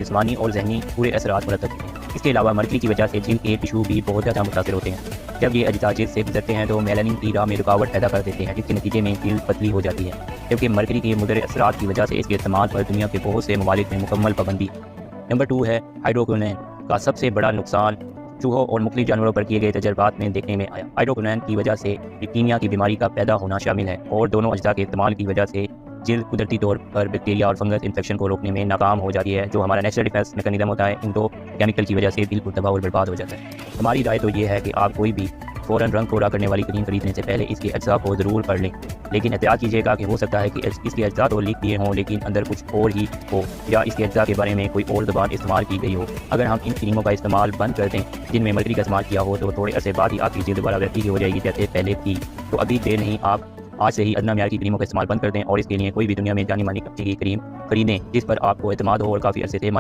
جسمانی اور ذہنی برے اثرات مرتب ہوتے ہیں۔ اس کے علاوہ مرکری کی وجہ سے جلد کے ٹشو بھی بہت زیادہ متاثر ہوتے ہیں۔ جب یہ اجزاء جلد سے گزرتے ہیں تو میلانین کی راہ میں رکاوٹ پیدا کر دیتے ہیں، جس کے نتیجے میں جلد پتلی ہو جاتی ہے، جبکہ مرکری کے مضر اثرات کی وجہ سے اس کے استعمال پر دنیا کے بہت سے ممالک میں مکمل پابندی۔ نمبر 2 ہے ہائیڈروکوینون کا سب سے بڑا نقصان چوہوں اور مختلف جانوروں پر کیے گئے تجربات میں دیکھنے میں آیا۔ ہائیڈروکوینون کی وجہ سے لیکیمیا کی بیماری کا پیدا ہونا شامل ہے، اور دونوں اجزاء کے استعمال کی وجہ سے جلد قدرتی طور پر بیکٹیریا اور فنگس انفیکشن کو روکنے میں ناکام ہو جاتی ہے، جو ہمارا نیچرل ڈیفینس میکانزم ہوتا ہے ان دو کیمیکل کی وجہ سے بالکل تباہ اور برباد ہو جاتا ہے۔ ہماری رائے تو یہ ہے کہ آپ کوئی بھی فوراً رنگ پورا کرنے والی کریم خریدنے سے پہلے اس کے اجزاء کو ضرور پڑھ لیں، لیکن احتیاط کیجیے گا کہ ہو سکتا ہے کہ اس کے اجزاء تو لکھ دیے ہوں لیکن اندر کچھ اور ہی ہو، یا اس کے اجزاء کے بارے میں کوئی اور زبان استعمال کی گئی ہو۔ اگر ہم ان کریموں کا استعمال بند کر دیں جن میں مرکری کا استعمال کیا ہو تو تھوڑے عرصے بعد ہی آپ کی جلد دوبارہ ویسی ہو جائے گی جیسے پہلے تھی۔ تو ابھی دیر نہیں، آپ آج سے ہی ادنیٰ معیار کی کریموں کا استعمال بند کر دیں، اور اس کے لیے کوئی بھی دنیا میں جانی مانی کمپنی کی کریم خریدیں جس پر آپ کو اعتماد ہو اور کافی عرصے سے